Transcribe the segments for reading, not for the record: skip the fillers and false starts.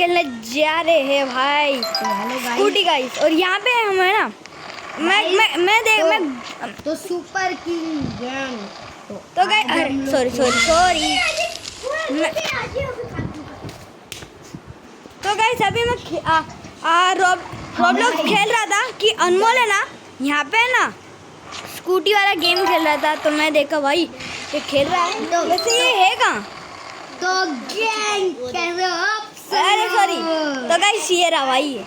खेलने जा रहे हैं भाई स्कूटी गाइस। और यहाँ पे हम है ना मैं तो सुपर किंग गैंग तो गाइस सॉरी तो गाइस अभी मैं रोब्लॉक्स खेल रहा था कि अनमोल है ना यहाँ पे है ना स्कूटी वाला गेम खेल रहा था। तो मैं देखा भाई ये खेल रहा है तो वैसे ये है कहाँ तो गैंग अरे सॉरी तो गाइस ये रहा भाई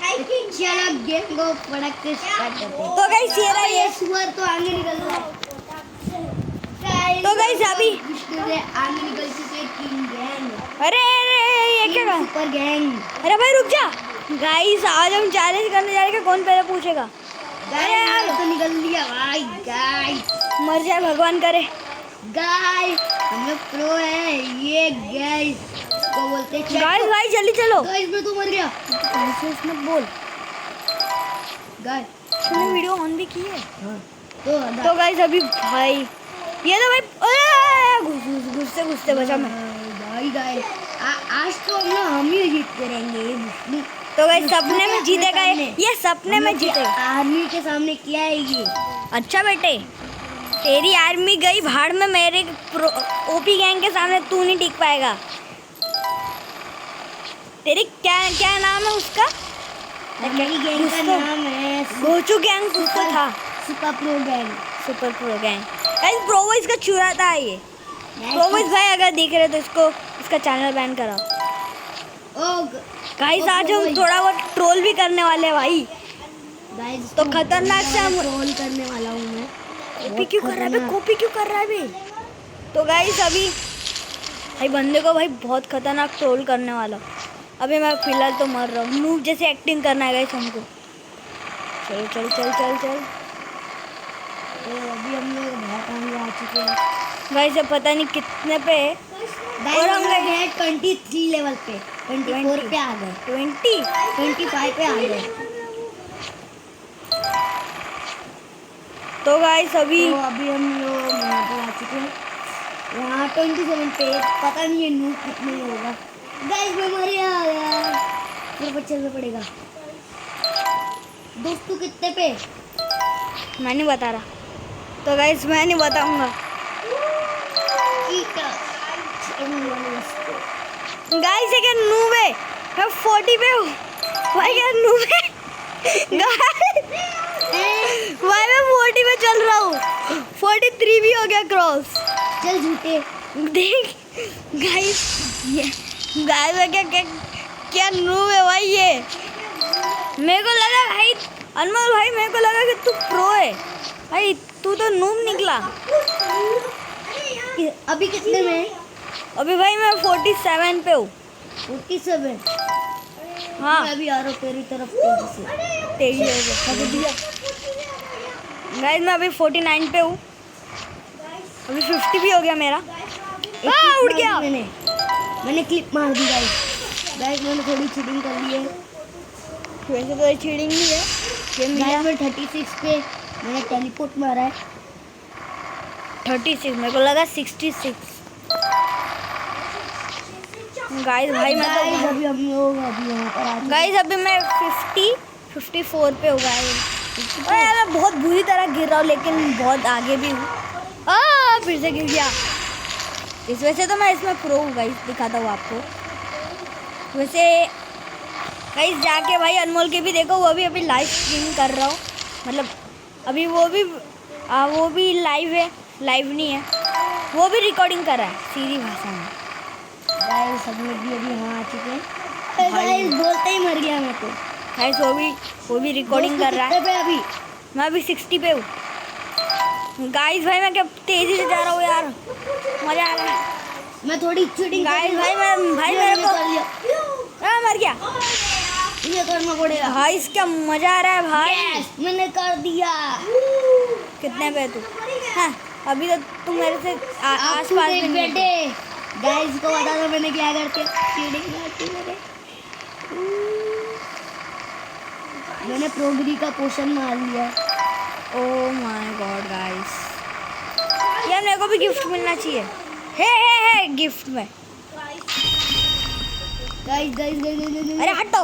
चलो गेम को फड़क से स्टार्ट करते हैं। तो गाइस ये रहा ये सुअर तो आगे निकल रहा है। तो गाइस अभी आगे निकल चुके किंग गैंग। अरे ये क्या कर सुपर गैंग। अरे भाई रुक जा गाइस आज हम चैलेंज करने जा रहे हैं कौन पहले पूछेगा। अरे यार तो निकल लिया भाई गाइस। मर जाए भगवान करे। गाइस हम लोग प्रो है ये गाइस को बोलते हैं गाइस भाई जल्दी चलो। गाइस मैं तो मर गया। ऐसे उसमें बोल गाइस तूने वीडियो ऑन भी की है। हाँ तो गाइस अभी भाई ये तो भाई घुसते बचा मैं भाई गाइस आज तो हम ही जीत रहेंगे। तो गाइस सपने में जीतेगा ये सपने में जीतेगा। आर्मी के सामने क्या है ये। अच्छा बेटे तेरी आर्मी गई भाड़ में मेरे ओपी गैंग के सामने तू नहीं टिक पाएगा। तेरी क्या नाम है उसका मेरी गैंग का नाम है गोचू गैंग कुछ तो था। Super pro gang guys pro voice का चुराता है ये। प्रो वॉइस भाई अगर देख रहे तो इसका चैनल बैन कराओ। गाइस आज हम थोड़ा बहुत ट्रोल भी करने वाले हैं भाई। गाइस तो खतरनाक से हम ट्रोल करने वाला हूँ मैं। कॉपी क्यों कर रहा है कॉपी क्यों कर रहा है बे। तो गाइस अभी भाई बंदे को भाई बहुत खतरनाक ट्रोल करने वाला। अभी मैं फिलहाल तो मर रहा हूँ नूब जैसे एक्टिंग करना है गाइस हमको। चल तो अभी हम लोग बहुत आगे आ चुके हैं गाइस अब पता नहीं कितने पे है। और हम गए 23 लेवल पे 24 पे आ गए 25 पे आ गए। तो गाइस अभी हम लोग यहाँ पर आ चुके हैं। यहाँ 27 पे पता नहीं है नूब कितने में होगा। गाइस मैं मर गया यार मेरे को चलना पड़ेगा। दोस्तों कितने पे मैं नहीं बता रहा। तो गाइस मैं नहीं बताऊंगा। गाइस ये क्या नूब है मैं 40 पे हूँ भाई क्या नूब है भाई मैं 40 पे चल रहा हूँ 43 भी हो गया क्रॉस। चल झूठे देख गाइस ये गाइस क्या नूब है भाई ये। मेरे को लगा भाई अनमोल भाई मेरे को लगा कि तू प्रो है भाई तू तो नूब निकला। अभी कितने में अभी भाई मैं 47 पे हूँ 47। हाँ मैं अभी आ रहा हूँ तेरी तरफ तेजी से गाइस मैं अभी 49 पे हूँ अभी 50 भी हो गया मेरा। उड़ गया मैंने क्लिप मार दी गाइस मैंने थोड़ी चीटिंग कर ली है। वैसे तो चीटिंग नहीं है गाइस मैं 36 पे मैंने टेलीपोर्ट मारा है 36 मेरे को लगा 66। गाइस भाई मैं तो अभी हम लोग अभी यहाँ पर आ गाइस अभी मैं 54 पे हो गया। अरे यार मैं बहुत बुरी तरह गिर रहा हूँ लेकिन बहुत आगे भी हूँ। फिर से गिर गया। इस वजह से तो मैं इसमें प्रो हूँ गाइस दिखाता हूँ आपको। वैसे गाइस जाके भाई अनमोल के भी देखो वो भी अभी लाइव स्ट्रीम कर रहा हूँ मतलब अभी वो भी लाइव है लाइव नहीं है वो भी रिकॉर्डिंग कर रहा है सीधी भाषा में। गाइस सब लोग भी अभी यहाँ आ चुके हैं। गाइस बोलते ही मर गया मैं तो। गाइस वो भी रिकॉर्डिंग कर रहा है। पे अभी मैं अभी 60 पे हूँ। गाइस भाई मैं क्या तेजी से जा रहा हूँ यार मजा आ रहा है। मैं थोड़ी चीटिंग गाइस भाई मेरे को मर गया ये करना पड़ेगा भाई इसका मजा आ रहा है भाई। yes, मैंने कर दिया। कितने पे तू हाँ अभी तो तुम मेरे से आस पास में बैठे। गाइस को बता दो मैंने क्या करके चीटिंग करती मैंने प्रोग्री का पोशन मार लिया। ओह माय गॉड गाइस यार मेरे को भी गिफ्ट मिलना चाहिए। हे गिफ्ट में गाइस गाइस गाइस अरे हटो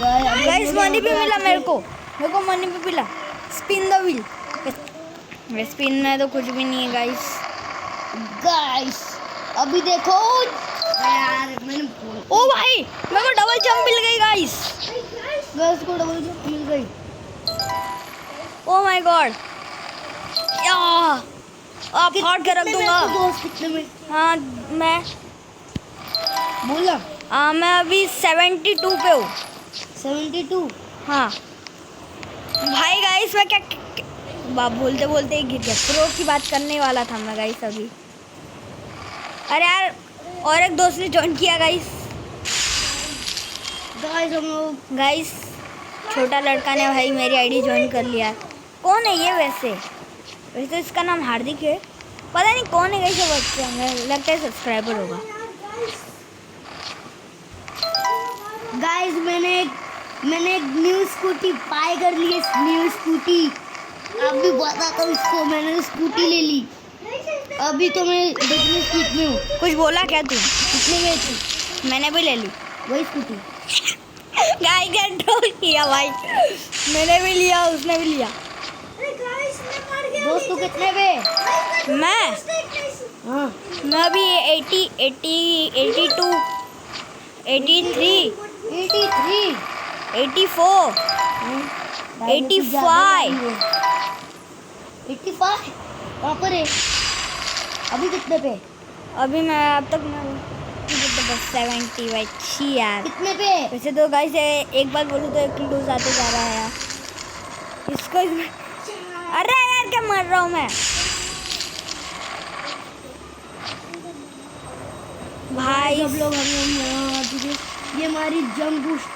गाइस, मनी भी मिला मेरे को मनी भी मिला। Spin the wheel. स्पिन में तो कुछ भी नहीं है गाइस। गाइस अभी देखो यार, मैंने ओ भाई मेरे को डबल जंप मिल गई गाइस। गाइस को डबल जंप मिल गई। ओ माय गॉड, या आप फाड़ के रख दूंगा। दोस्त कितने में हाँ मैं बोला? मैं अभी 72 पे हूँ। 72। हाँ भाई गाइस, मैं क्या बाप बोलते बोलते ही गिर गया। प्रो की बात करने वाला था मैं गाइस अभी। अरे यार, और एक दोस्त ने ज्वाइन किया गाइस। गाइस हम लोग गाइस छोटा लड़का ने भाई मेरी आईडी ज्वाइन कर लिया। कौन है ये? वैसे इसका नाम हार्दिक है, पता नहीं कौन है गाइस। बच्चे लगता है सब्सक्राइबर होगा। गाइस मैंने एक न्यू स्कूटी बाय कर ली है। न्यू स्कूटी अभी बताता हूँ इसको। मैंने स्कूटी ले ली। अभी तो मैं दूसरी स्पीड में हूँ। कुछ बोला क्या तू? कितने में थी? मैंने भी ले ली वही स्कूटी। गाइस कंट्रोल किया भाई, मैंने भी लिया, उसने भी लिया। दोस्तों कितने पे? मैं हाँ मैं अभी 80 80 82 83 83 84 85 85 कहाँ पर है? अभी कितने पे? अभी मैं अब तक मैं बस 70 भाई। छी यार, कितने पे? वैसे तो गाइस एक बात बोलूँ तो 1 किलो आते जा रहा है यार इसको। अरे यार क्या मर रहा हूँ मैं भाई। सब लोग हम लोग यहाँ आ चुके। ये हमारी जंप बूस्ट।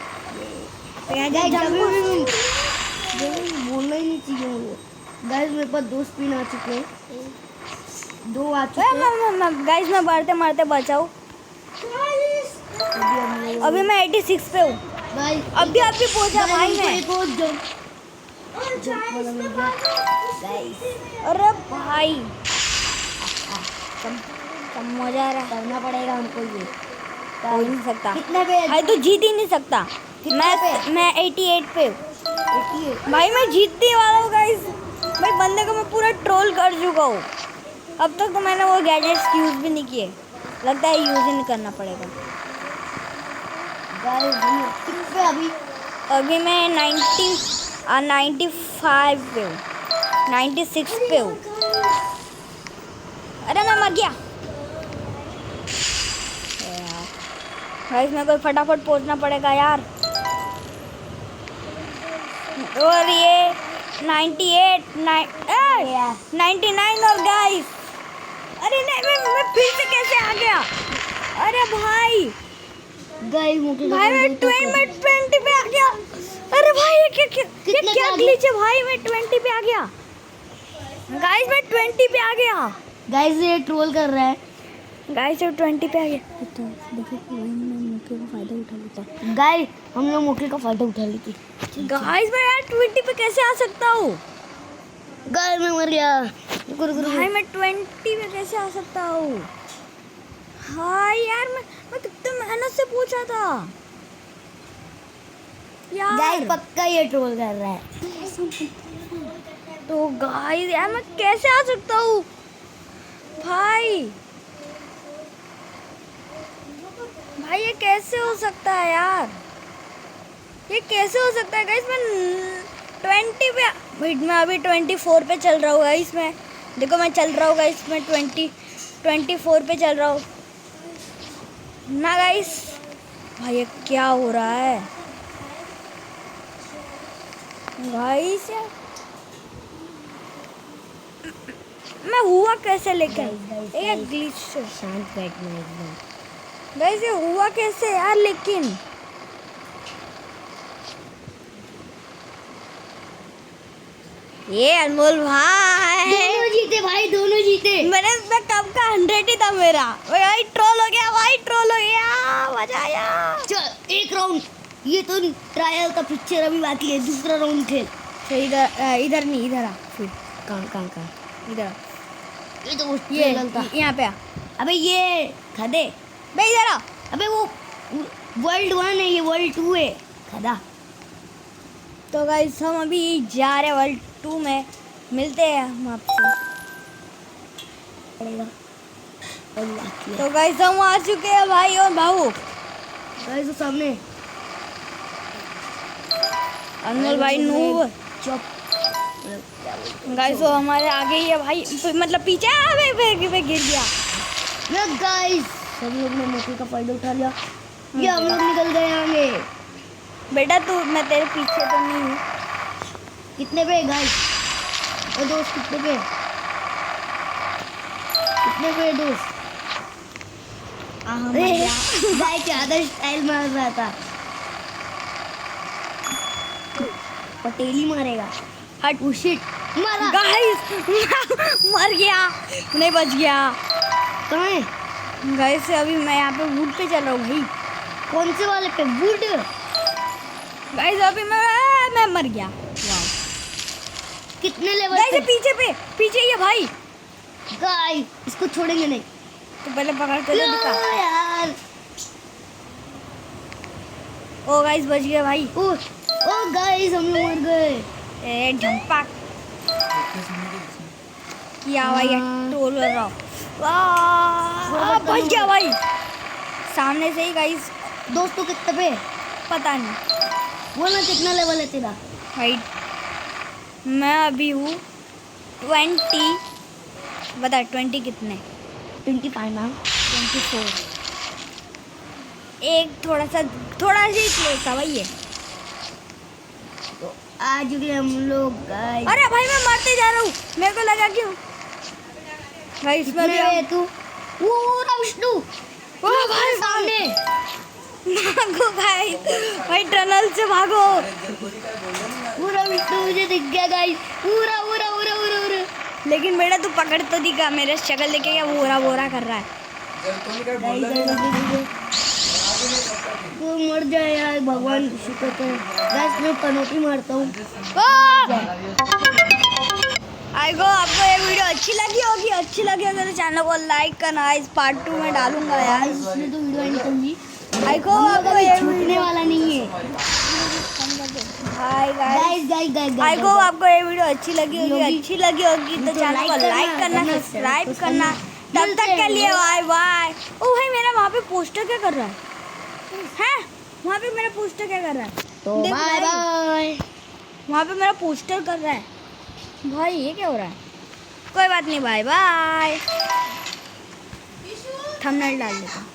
बोलना ही नहीं चाहिए मुझे। गाइस मेरे पास 2 स्पिन आ चुके हैं। 2 आ चुके हैं। गाइस मैं मारते मारते बचाऊँ। अभी मैं 86 पे हूँ। गाइस अभी आपकी पहुंचा भाई मैं। एक और जंप वाला मिल गया। गाइस अरे भाई सब मजा आ रहा है। करना पड़ेगा हमको ये। हो ही नहीं सकता कितने पे? भाई, तू जीत ही नहीं सकता। कितने पे? मैं 88 पे हूँ 88। भाई। मैं जीतने वाला हूँ गाइस। भाई बंदे को मैं पूरा ट्रोल कर चुका हूँ। अब तक तो मैंने वो गैजेट्स यूज़ भी नहीं किए। लगता है यूज़ ही नहीं करना पड़ेगा। गाइस कितने पे अभी मैं 95 पे हूँ 96 पे हूँ। अरे मैं मर गया गाइस। मेरे को फटाफट पहुंचना पड़ेगा यार। और ये 99 और गाइस। अरे नहीं, मैं फिर से कैसे आ गया? अरे भाई गाइस मोटे भाई मैं 20 पे आ गया। अरे भाई ये क्या ग्लिच है भाई। मैं 20 पे आ गया गाइस। मैं 20 पे आ गया गाइस। ये ट्रोल कर रहा है गाइस। मैं 20 पे आ गया। तो देखो मैं मौके का फायदा उठा लेता। गाइस। हम लोग मौके का फायदा उठा लेते। गाइस मैं यार 20 पे कैसे आ सकता हूँ? गाइस मैं मर गया। भाई मैं 20 पे कैसे आ सकता हूँ? हाँ यार मैं कितने मेहनत से पूछा था यार। गाइस पक्का ये ट्रोल कर रहा है। तो गाइस यार मैं कैसे आ सकता हूँ भाई? भाई ये कैसे हो सकता है यार? ये कैसे हो सकता है गाइस? मैं 20 पे वेट, मैं अभी 24 पे चल रहा हूँ गाइस। मैं देखो मैं चल रहा हूँ गाइस। मैं 24 पे चल रहा हूँ ना गाइस। भाई ये क्या हो रहा है गाइस? यार मैं हुआ कैसे? लेकिन एक ग्लिच से शांत बैठना एकदम। गाइस ये हुआ कैसे यार? लेकिन ये अनमोल भाई दोनों जीते भाई, दोनों जीते। मैं कब का 100 ही था मेरा। भाई ट्रोल हो गया भाई, ट्रोल हो गया। मजा आया। चल एक राउंड। ये तो ट्रायल का पिक्चर अभी बाकी है। दूसरा राउंड खेल। इधर नहीं, इधर आ फिर। कहाँ इधर आ। ये तो ये चलता। यहाँ पे आ। अबे ये खदे बे इधर आ। अबे वो वर्ल्ड 1 है, ये वर्ल्ड 2 है खदा। तो गाइस हम अभी जा रहे हैं वर्ल्ड 2 में, मिलते हैं हम आपसे। पड़ेगा तो गाइस हम आ चुके हैं भाई और भाऊ। गाइस वो सामने अनमोल भाई नूब। चुप। गाइस वो हमारे आगे ही है भाई, मतलब पीछे वे गिर गया। गाइस सब लोग ने मौके का फायदा उठा लिया, ये हम लोग निकल गए आगे। बेटा तू, मैं तेरे पीछे तो नहीं हूँ। कितने पे गाइस? और दोस्त कितने पे? कितने पे दोस्त? गाइस ज्यादा स्टाइल मार रहा था, पटेली मारेगा। हट। शिट मारा। गाइस मर गया, नहीं बच गया। कहाँ है? गाइस अभी मैं यहाँ पे वुड पे चल रहा हूँ भाई। कौन से वाले पे? वुड। गाइस अभी मैं मर गया। कितने लेवल गाइस पे? पीछे ही है भाई। गाइस इसको छोड़ेंगे नहीं। तो पहले पकड़ के दिखा। यार ओ गाइस बच गया भाई। ओ गाइस हम लोग मर गए। ए झंपा किया भाई, ट्रोल कर रहा हूँ। वाह बच गया भाई सामने से ही। गाइस दोस्तों कितने पे? पता नहीं। बोलना कितना लेवल है तेरा? भाई मैं अभी हूँ 20। बता 20 कितने? 25 मैम। 24। एक थोड़ा सा क्लोज था भाई ये। तो आज भी हम लोग गाइस। अरे भाई मैं मरते जा रहा हूँ, मेरे को लगा क्यों भाई इसमें भी कितने तू? वो विष्णु ओ भाई सामने। भागो भाई, भाई टनल से भागो। पूरा विष्णु मुझे दिख गया गाइस, पूरा। लेकिन बेटा तू पकड़ तो दिखा, मेरे शक्ल देखे क्या बोरा कर रहा है। तो मर जाए यार, भगवान शुक्र कर। गाइस मैं पनोटी मारता हूँ। आई गो आपको ये वीडियो अच्छी लगी होगी तो चैनल को लाइक करना। इस पार्ट 2 में डालूंगा यार। इसने तो वीडियो एंड कर ली। आई गो आपको ये छूटने वाला नहीं है। हाय गाइस, आई गो आपको ये वीडियो अच्छी लगी होगी तो चैनल को लाइक करना, सब्सक्राइब करना। तब तक के लिए बाय बाय। ओ भाई मेरा वहाँ पे पोस्टर क्या कर रहा है? वहाँ पे मेरा पोस्टर क्या कर रहा है? तो देख बाय भाई, बाय। वहाँ पे मेरा पोस्टर कर रहा है भाई, ये क्या हो रहा है? कोई बात नहीं, बाय बाय। थंबनेल डाल देता हूँ।